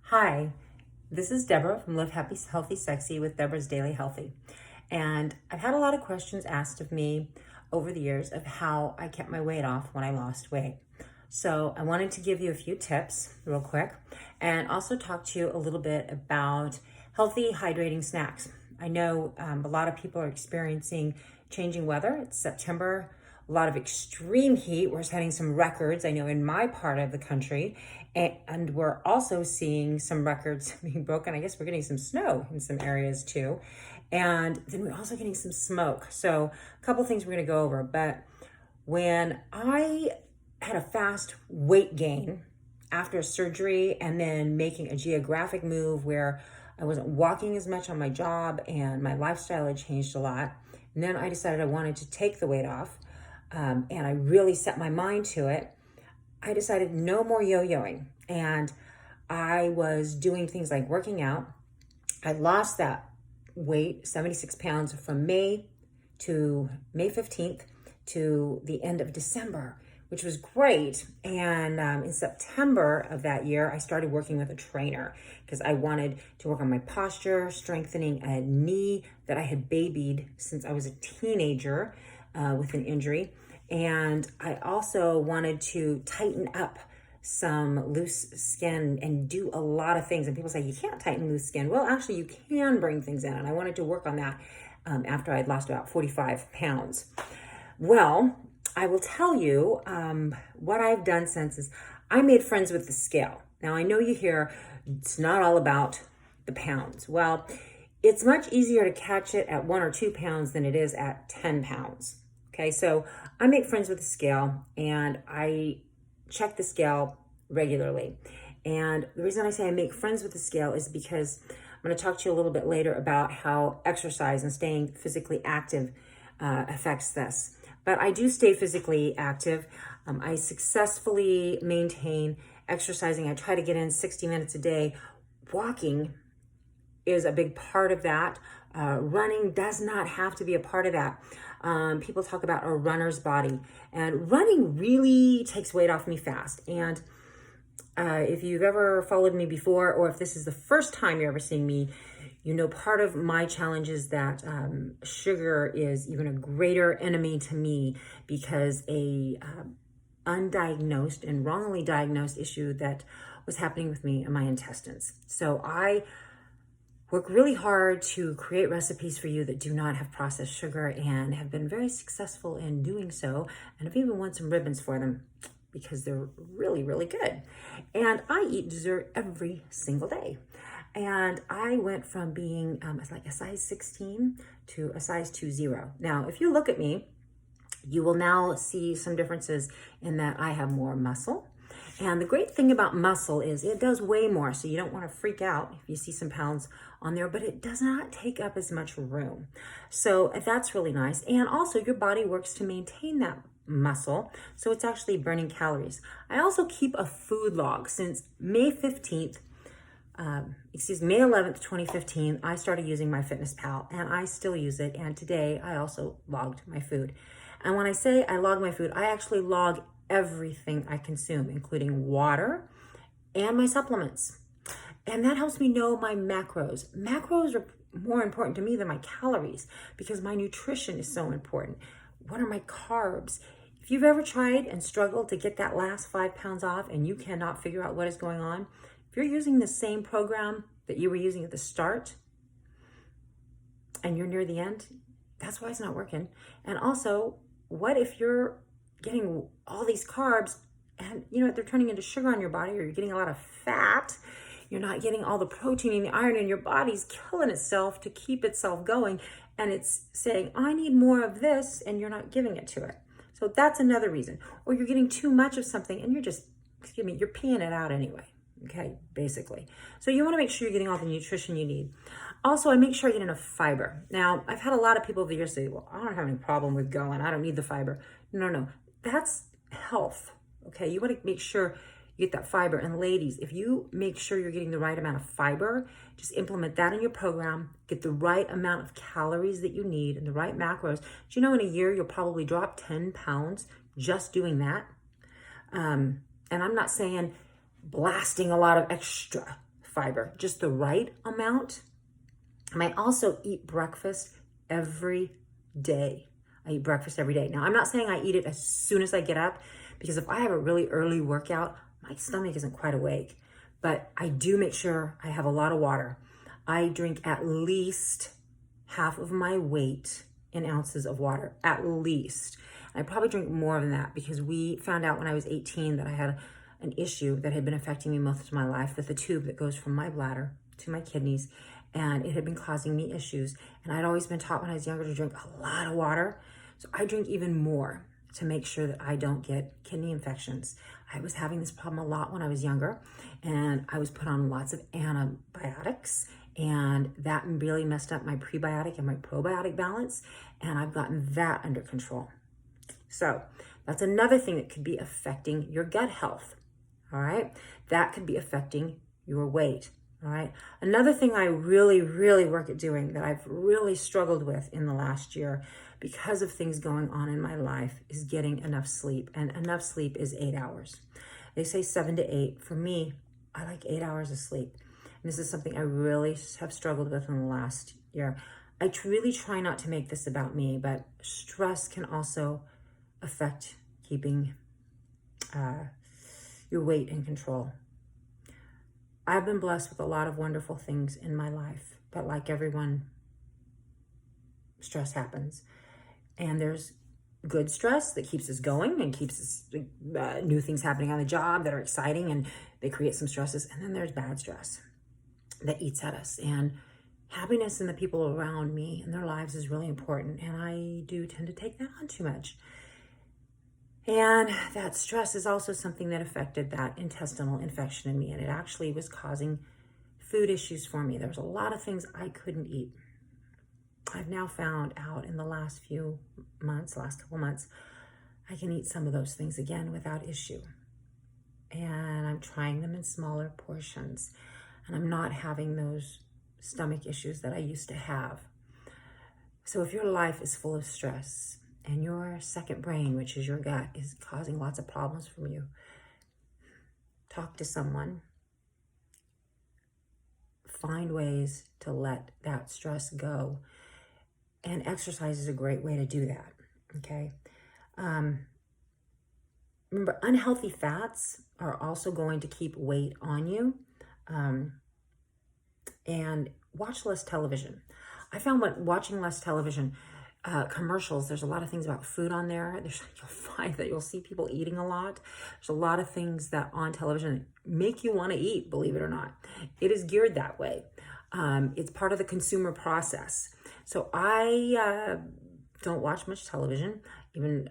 Hi, this is Deborah from Live Happy, Healthy, Sexy with Deborah's Daily Healthy. And I've had a lot of questions asked of me over the years of how I kept my weight off when I lost weight. So I wanted to give you a few tips real quick and also talk to you a little bit about healthy, hydrating snacks. I know a lot of people are experiencing changing weather. It's September, a lot of extreme heat. We're setting some records, I know, in my part of the country. And we're also seeing some records being broken. I guess we're getting some snow in some areas too. And then we're also getting some smoke. So a couple things we're going to go over. But when I had a fast weight gain after surgery and then making a geographic move where I wasn't walking as much on my job and my lifestyle had changed a lot. And then I decided I wanted to take the weight off. And I really set my mind to it. I decided no more yo-yoing. And I was doing things like working out. I lost that weight, 76 pounds, from May 15th to the end of December, which was great. And in September of that year, I started working with a trainer because I wanted to work on my posture, strengthening a knee that I had babied since I was a teenager with an injury. And I also wanted to tighten up some loose skin and do a lot of things. And people say, you can't tighten loose skin. Well, actually, you can bring things in. And I wanted to work on that after I'd lost about 45 pounds. Well, I will tell you what I've done since is I made friends with the scale. Now, I know you hear it's not all about the pounds. Well, it's much easier to catch it at 1 or 2 pounds than it is at 10 pounds. Okay, so I make friends with the scale and I check the scale regularly. And the reason I say I make friends with the scale is because I'm going to talk to you a little bit later about how exercise and staying physically active affects this. But I do stay physically active. I successfully maintain exercising. I try to get in 60 minutes a day. Walking is a big part of that. Running does not have to be a part of that. People talk about a runner's body, and running really takes weight off me fast. And if you've ever followed me before, or if this is the first time you're ever seeing me, you know part of my challenge is that sugar is even a greater enemy to me because a undiagnosed and wrongly diagnosed issue that was happening with me in my intestines. So I work really hard to create recipes for you that do not have processed sugar and have been very successful in doing so. And I've even won some ribbons for them because they're really, really good. And I eat dessert every single day. And I went from being like a size 16 to a size 2.0. Now, if you look at me, you will now see some differences in that I have more muscle. And the great thing about muscle is it does weigh more, so you don't want to freak out if you see some pounds on there, but it does not take up as much room. So that's really nice. And also your body works to maintain that muscle, so it's actually burning calories. I also keep a food log. Since May 11th, 2015, I started using MyFitnessPal, and I still use it. And today I also logged my food. And when I say I log my food, I actually log everything I consume, including water and my supplements. And that helps me know my macros. Macros are more important to me than my calories because my nutrition is so important. What are my carbs? If you've ever tried and struggled to get that last 5 pounds off and you cannot figure out what is going on, if you're using the same program that you were using at the start and you're near the end, that's why it's not working. And also, what if you're getting all these carbs and they're turning into sugar on your body, or you're getting a lot of fat, you're not getting all the protein and the iron, and your body's killing itself to keep itself going, and it's saying, I need more of this, and you're not giving it to it. So that's another reason. Or you're getting too much of something and you're you're peeing it out anyway. Okay, basically. So you want to make sure you're getting all the nutrition you need. Also, I make sure I get enough fiber. Now, I've had a lot of people over the years say, well, I don't have any problem with going. I don't need the fiber. No. That's health. Okay, you want to make sure you get that fiber. And ladies, if you make sure you're getting the right amount of fiber, just implement that in your program, get the right amount of calories that you need and the right macros. Do you know in a year, you'll probably drop 10 pounds just doing that? And I'm not saying blasting a lot of extra fiber, just the right amount. And I also eat breakfast every day. I eat breakfast every day. Now, I'm not saying I eat it as soon as I get up, because if I have a really early workout, my stomach isn't quite awake. But I do make sure I have a lot of water. I drink at least half of my weight in ounces of water, at least. I probably drink more than that, because we found out when I was 18 that I had an issue that had been affecting me most of my life with the tube that goes from my bladder to my kidneys, and it had been causing me issues. And I'd always been taught when I was younger to drink a lot of water. So I drink even more to make sure that I don't get kidney infections. I was having this problem a lot when I was younger, and I was put on lots of antibiotics, and that really messed up my prebiotic and my probiotic balance, and I've gotten that under control. So that's another thing that could be affecting your gut health, all right? That could be affecting your weight, all right? Another thing I really, really work at doing that I've really struggled with in the last year because of things going on in my life is getting enough sleep. And enough sleep is 8 hours. They say 7 to 8. For me, I like 8 hours of sleep. And this is something I really have struggled with in the last year. I really try not to make this about me, but stress can also affect keeping your weight in control. I've been blessed with a lot of wonderful things in my life, but like everyone, stress happens. And there's good stress that keeps us going and keeps us new things happening on the job that are exciting, and they create some stresses. And then there's bad stress that eats at us. And happiness in the people around me and their lives is really important. And I do tend to take that on too much. And that stress is also something that affected that intestinal infection in me. And it actually was causing food issues for me. There was a lot of things I couldn't eat. I've now found out in the last couple months, I can eat some of those things again without issue. And I'm trying them in smaller portions. And I'm not having those stomach issues that I used to have. So if your life is full of stress and your second brain, which is your gut, is causing lots of problems for you, talk to someone. Find ways to let that stress go. And exercise is a great way to do that, okay? Remember, unhealthy fats are also going to keep weight on you. And watch less television. I found watching less television, commercials, there's a lot of things about food on there. You'll find that you'll see people eating a lot. There's a lot of things that on television make you want to eat, believe it or not. It is geared that way. It's part of the consumer process. So I don't watch much television. Even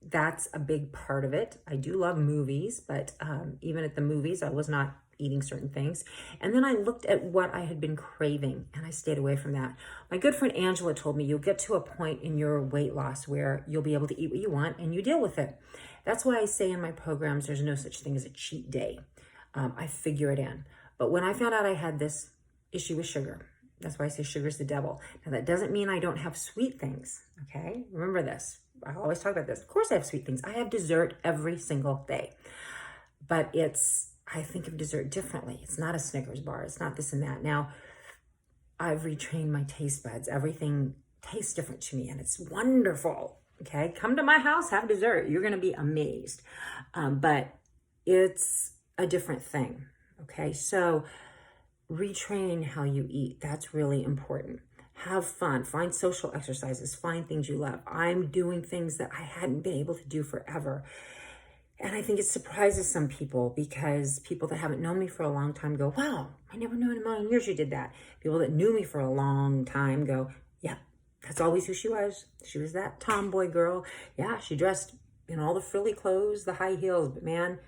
that's a big part of it. I do love movies, but even at the movies, I was not eating certain things. And then I looked at what I had been craving, and I stayed away from that. My good friend Angela told me you'll get to a point in your weight loss where you'll be able to eat what you want and you deal with it. That's why I say in my programs, there's no such thing as a cheat day. I figure it in. But when I found out I had this issue with sugar, that's why I say sugar's the devil. Now that doesn't mean I don't have sweet things, okay? Remember this. I always talk about this. Of course I have sweet things. I have dessert every single day. But I think of dessert differently. It's not a Snickers bar. It's not this and that. Now, I've retrained my taste buds. Everything tastes different to me, and it's wonderful, okay? Come to my house, have dessert. You're going to be amazed. But it's a different thing, okay? So retrain how you eat. That's really important. Have fun. Find social exercises. Find things you love. I'm doing things that I hadn't been able to do forever. And I think it surprises some people, because people that haven't known me for a long time go, wow, I never knew in a million years you did that. People that knew me for a long time go, yeah, that's always who she was. She was that tomboy girl. Yeah, she dressed in all the frilly clothes, the high heels, but man,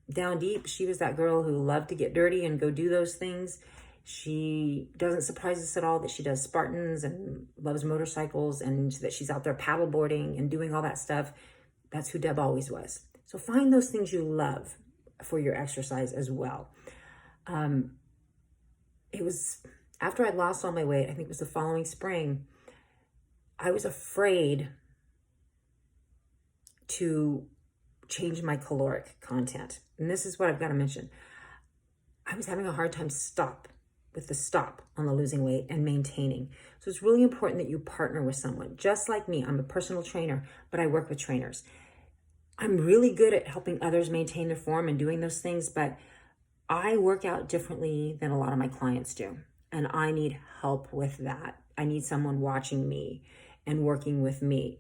down deep, she was that girl who loved to get dirty and go do those things. She doesn't surprise us at all that she does Spartans and loves motorcycles, and that she's out there paddleboarding and doing all that stuff. That's who Deb always was. So find those things you love for your exercise as well. It was after I'd lost all my weight, I think it was the following spring, I was afraid to change my caloric content. And this is what I've got to mention. I was having a hard time with the stop on the losing weight and maintaining. So it's really important that you partner with someone. Just like me, I'm a personal trainer, but I work with trainers. I'm really good at helping others maintain their form and doing those things, but I work out differently than a lot of my clients do. And I need help with that. I need someone watching me and working with me.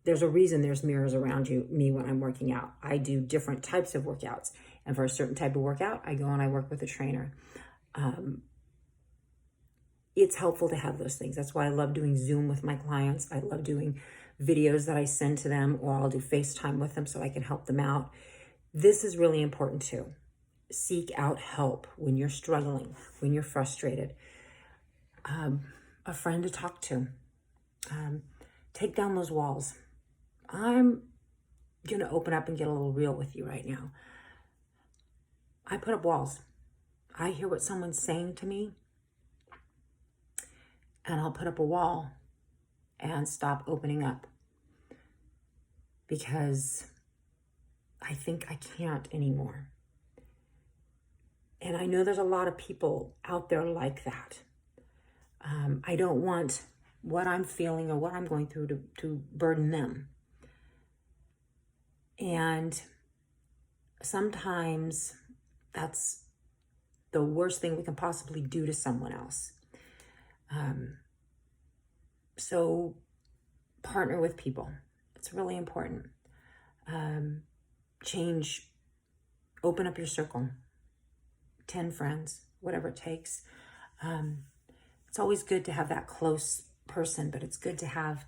There's a reason there's mirrors around me when I'm working out. I do different types of workouts. And for a certain type of workout, I go and I work with a trainer. It's helpful to have those things. That's why I love doing Zoom with my clients. I love doing videos that I send to them, or I'll do FaceTime with them so I can help them out. This is really important too. Seek out help when you're struggling, when you're frustrated. A friend to talk to. Take down those walls. I'm going to open up and get a little real with you right now. I put up walls. I hear what someone's saying to me, and I'll put up a wall and stop opening up because I think I can't anymore. And I know there's a lot of people out there like that. I don't want what I'm feeling or what I'm going through to burden them. And sometimes that's the worst thing we can possibly do to someone else. So partner with people. It's really important. Open up your circle. 10 friends, whatever it takes. It's always good to have that close person, but it's good to have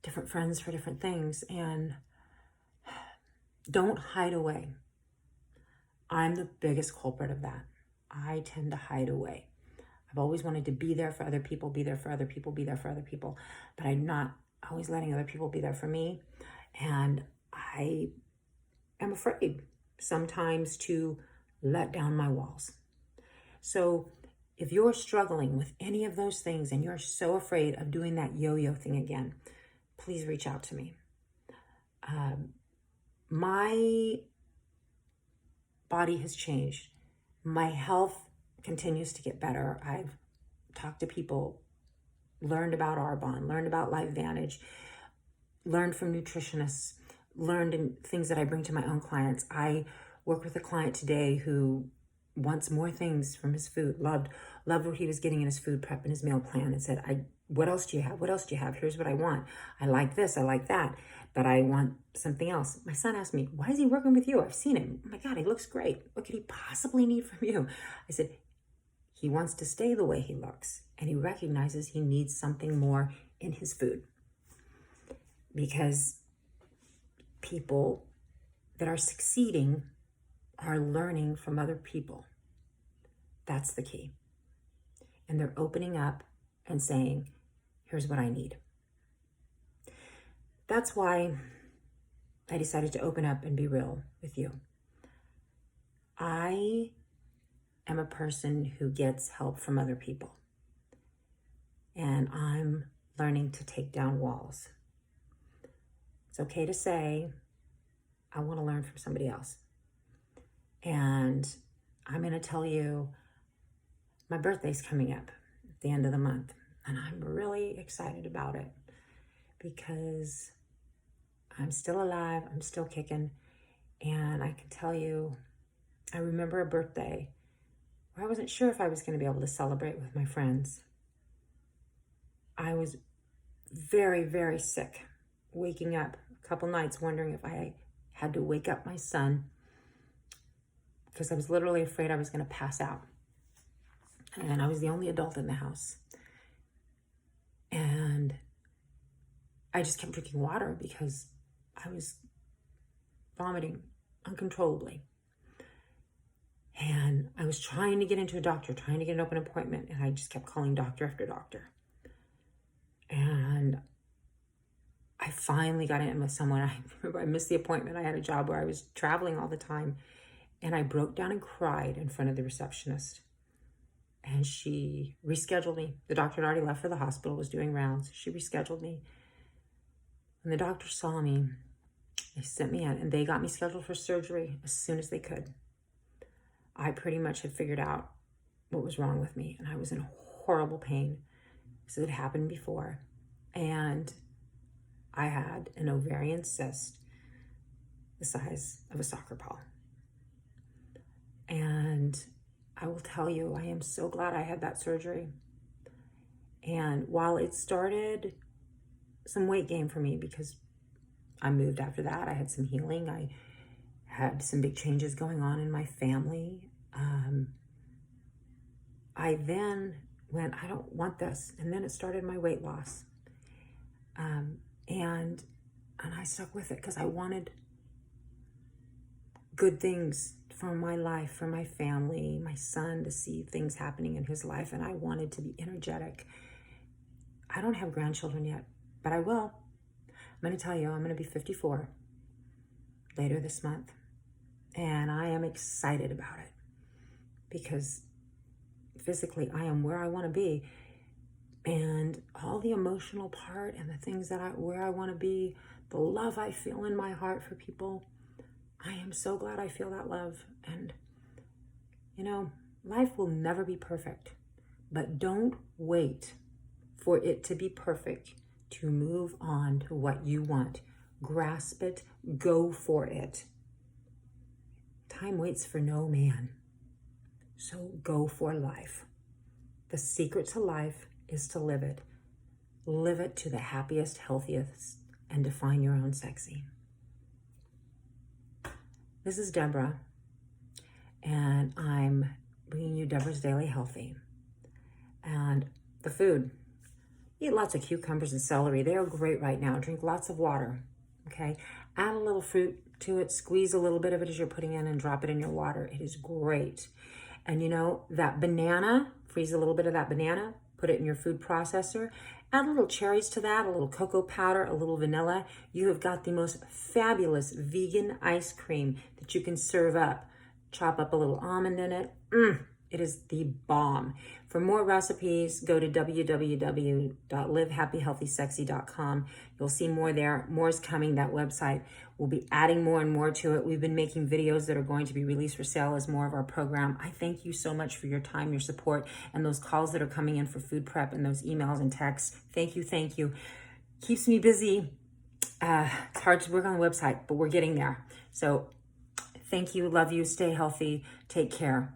different friends for different things. And don't hide away. I'm the biggest culprit of that. I tend to hide away. I've always wanted to be there for other people, be there for other people, be there for other people, but I'm not always letting other people be there for me. And I am afraid sometimes to let down my walls. So if you're struggling with any of those things and you're so afraid of doing that yo-yo thing again, please reach out to me. My body has changed. My health continues to get better. I've talked to people, learned about Arbonne, learned about LifeVantage, learned from nutritionists, learned in things that I bring to my own clients. I work with a client today who wants more things from his food, loved what he was getting in his food prep and his meal plan, and said, what else do you have? What else do you have? Here's what I want. I like this, I like that, but I want something else. My son asked me, why is he working with you? I've seen him. Oh my God, he looks great. What could he possibly need from you? I said, he wants to stay the way he looks, and he recognizes he needs something more in his food. Because people that are succeeding are learning from other people. That's the key. And they're opening up and saying, here's what I need. That's why I decided to open up and be real with you. I am a person who gets help from other people. And I'm learning to take down walls. It's okay to say, I want to learn from somebody else. And I'm going to tell you, my birthday's coming up at the end of the month. And I'm really excited about it because I'm still alive, I'm still kicking. And I can tell you, I remember a birthday where I wasn't sure if I was going to be able to celebrate with my friends. I was very, very sick, waking up a couple nights wondering if I had to wake up my son because I was literally afraid I was going to pass out. And I was the only adult in the house. And I just kept drinking water because I was vomiting uncontrollably. And I was trying to get into a doctor, trying to get an open appointment, and I just kept calling doctor after doctor. And I finally got in with someone. I remember I missed the appointment. I had a job where I was traveling all the time, and I broke down and cried in front of the receptionist. And she rescheduled me. The doctor had already left for the hospital, was doing rounds. She rescheduled me. When the doctor saw me, they sent me in, and they got me scheduled for surgery as soon as they could. I pretty much had figured out what was wrong with me, and I was in horrible pain because it had happened before. And I had an ovarian cyst the size of a soccer ball. And I will tell you, I am so glad I had that surgery. And while it started some weight gain for me because I moved after that, I had some healing, I had some big changes going on in my family. I then went, I don't want this. And then it started my weight loss. And I stuck with it because I wanted good things for my life, for my family, my son, to see things happening in his life. And I wanted to be energetic. I don't have grandchildren yet, but I will. I'm going to tell you, I'm going to be 54 later this month. And I am excited about it because physically I am where I want to be. And all the emotional part and the things that where I want to be, the love I feel in my heart for people, I am so glad I feel that love. And, you know, life will never be perfect, but don't wait for it to be perfect to move on to what you want. Grasp it, go for it. Time waits for no man. So go for life. The secret to life is to live it. Live it to the happiest, healthiest, and define your own sexy. This is Deborah, and I'm bringing you Deborah's Daily Healthy. And the food, eat lots of cucumbers and celery. They are great right now. Drink lots of water, okay? Add a little fruit to it. Squeeze a little bit of it as you're putting in and drop it in your water. It is great. And you know, that banana, freeze a little bit of that banana, put it in your food processor, add a little cherries to that, a little cocoa powder, a little vanilla. You have got the most fabulous vegan ice cream that you can serve up. Chop up a little almond in it. It is the bomb. For more recipes, go to www.livehappyhealthysexy.com. You'll see more there. More is coming. That website will be adding more and more to it. We've been making videos that are going to be released for sale as more of our program. I thank you so much for your time, your support, and those calls that are coming in for food prep and those emails and texts. Thank you, thank you. Keeps me busy. It's hard to work on the website, but we're getting there. So thank you, love you, stay healthy, take care.